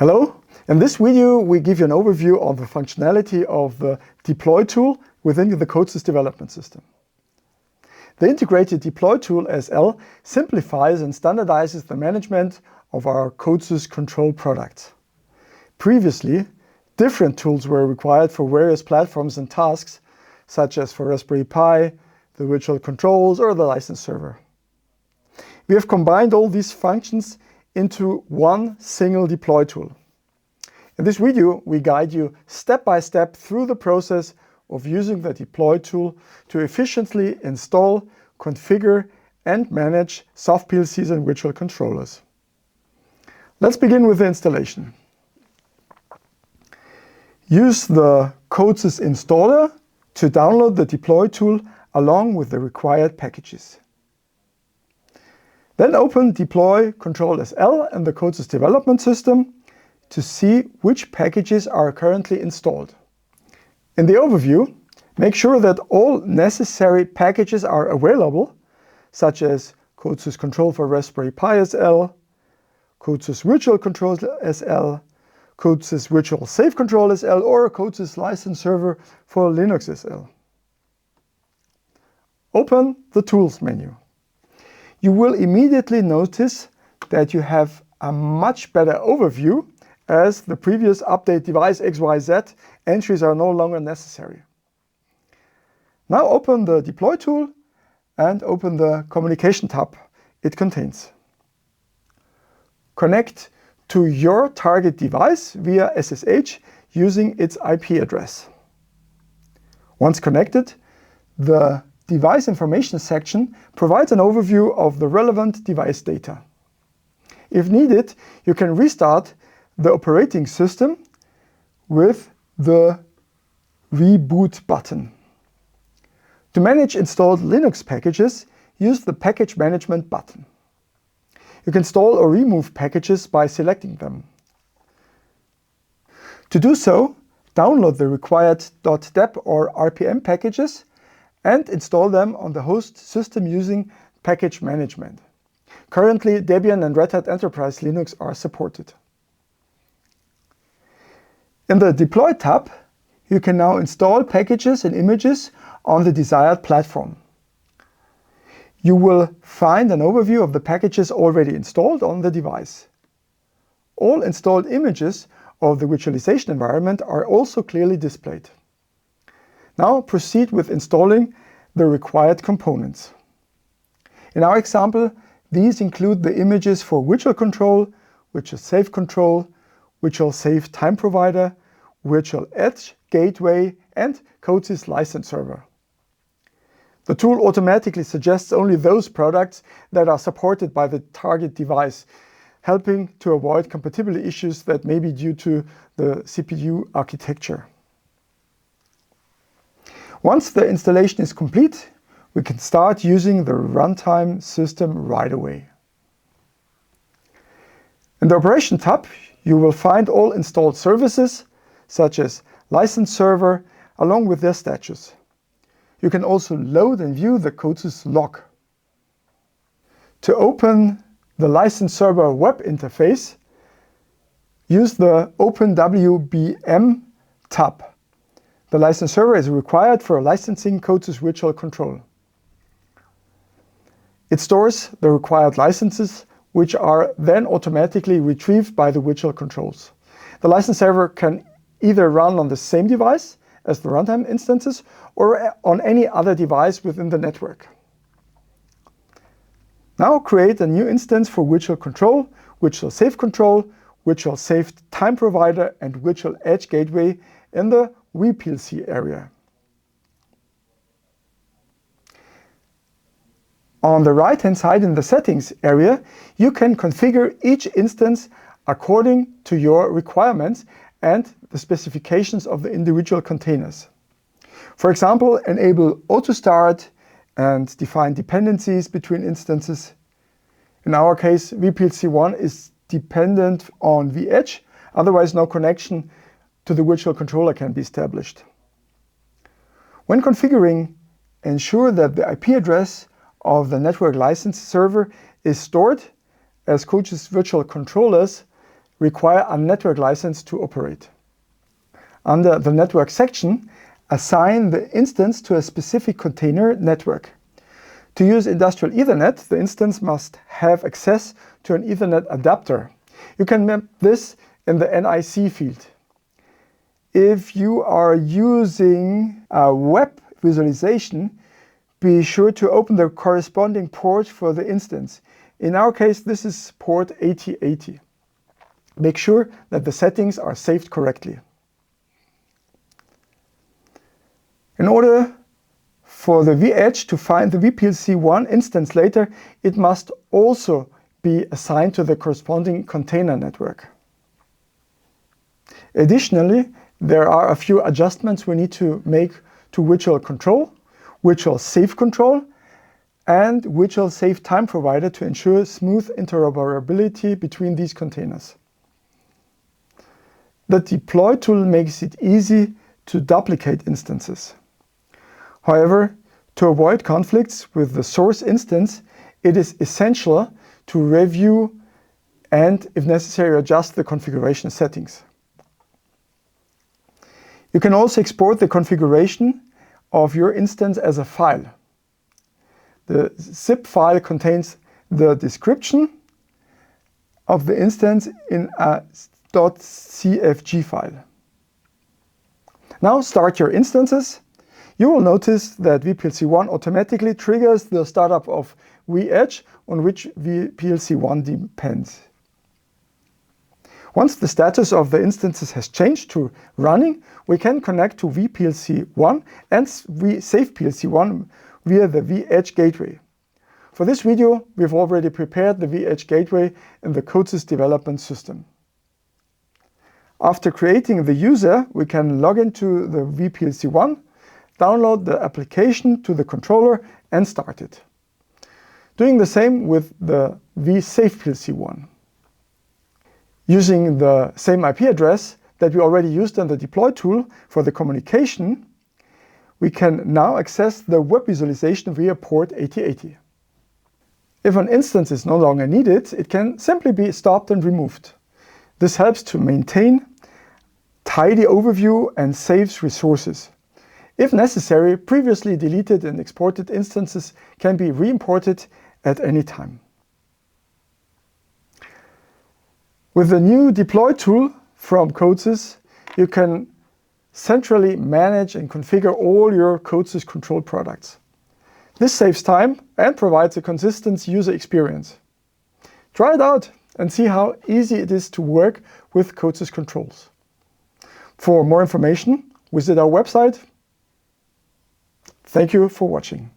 Hello, in this video we give you an overview of the functionality of the deploy tool within the CODESYS development system. The integrated deploy tool SL simplifies and standardizes the management of our CODESYS control products. Previously, different tools were required for various platforms and tasks, such as for Raspberry Pi, the virtual controls, or the license server. We have combined all these functions into one single deploy tool. In this video, we guide you step by step through the process of using the deploy tool to efficiently install, configure, and manage soft PLCs and virtual controllers. Let's begin with the installation. Use the CODESYS installer to download the deploy tool along with the required packages. Then open Deploy Control SL and the CODESYS development system to see which packages are currently installed. In the overview, make sure that all necessary packages are available, such as CODESYS Control for Raspberry Pi SL, CODESYS Virtual Control SL, CODESYS Virtual Safe Control SL, or CODESYS License Server for Linux SL. Open the Tools menu. You will immediately notice that you have a much better overview as the previous update device XYZ entries are no longer necessary. Now open the deploy tool and open the communication tab it contains. Connect to your target device via SSH using its IP address. Once connected, the Device Information section provides an overview of the relevant device data. If needed, you can restart the operating system with the Reboot button. To manage installed Linux packages, use the Package Management button. You can install or remove packages by selecting them. To do so, download the required .deb or RPM packages and install them on the host system using Package Management. Currently, Debian and Red Hat Enterprise Linux are supported. In the Deploy tab, you can now install packages and images on the desired platform. You will find an overview of the packages already installed on the device. All installed images of the virtualization environment are also clearly displayed. Now proceed with installing the required components. In our example, these include the images for Virtual Control, Virtual Safe Control, Virtual Safe Time Provider, Virtual Edge Gateway, and CODESYS License Server. The tool automatically suggests only those products that are supported by the target device, helping to avoid compatibility issues that may be due to the CPU architecture. Once the installation is complete, we can start using the Runtime system right away. In the Operation tab, you will find all installed services, such as License Server, along with their status. You can also load and view the CODESYS log. To open the License Server web interface, use the OpenWBM tab. The license server is required for licensing CODESYS Virtual Control. It stores the required licenses, which are then automatically retrieved by the virtual controls. The license server can either run on the same device as the runtime instances or on any other device within the network. Now create a new instance for Virtual Control, Virtual Safe Control, Virtual Safe Time Provider, and Virtual Edge Gateway in the vPLC area. On the right-hand side in the Settings area, you can configure each instance according to your requirements and the specifications of the individual containers. For example, enable auto start and define dependencies between instances. In our case, vPLC1 is dependent on vEdge, otherwise no connection to the virtual controller can be established. When configuring, ensure that the IP address of the network license server is stored as CODESYS virtual controllers require a network license to operate. Under the network section, assign the instance to a specific container network. To use industrial Ethernet, the instance must have access to an Ethernet adapter. You can map this in the NIC field. If you are using a web visualization, be sure to open the corresponding port for the instance. In our case, this is port 8080. Make sure that the settings are saved correctly. In order for the vEdge to find the vPLC1 instance later, it must also be assigned to the corresponding container network. Additionally, there are a few adjustments we need to make to virtual control, virtual safe control, and virtual safe time provider to ensure smooth interoperability between these containers. The deploy tool makes it easy to duplicate instances. However, to avoid conflicts with the source instance, it is essential to review and, if necessary, adjust the configuration settings. You can also export the configuration of your instance as a file. The zip file contains the description of the instance in a .cfg file. Now start your instances. You will notice that vPLC1 automatically triggers the startup of vEdge on which vPLC1 depends. Once the status of the instances has changed to running, we can connect to vPLC1 and SafePLC1 via the vEdge gateway. For this video, we've already prepared the vEdge gateway in the CODESYS development system. After creating the user, we can log into the vPLC1, download the application to the controller and start it. Doing the same with the vSafePLC1. Using the same IP address that we already used in the deploy tool for the communication, we can now access the web visualization via port 8080. If an instance is no longer needed, it can simply be stopped and removed. This helps to maintain tidy overview and saves resources. If necessary, previously deleted and exported instances can be re-imported at any time. With the new deploy tool from CODESYS, you can centrally manage and configure all your CODESYS control products. This saves time and provides a consistent user experience. Try it out and see how easy it is to work with CODESYS controls. For more information, visit our website. Thank you for watching.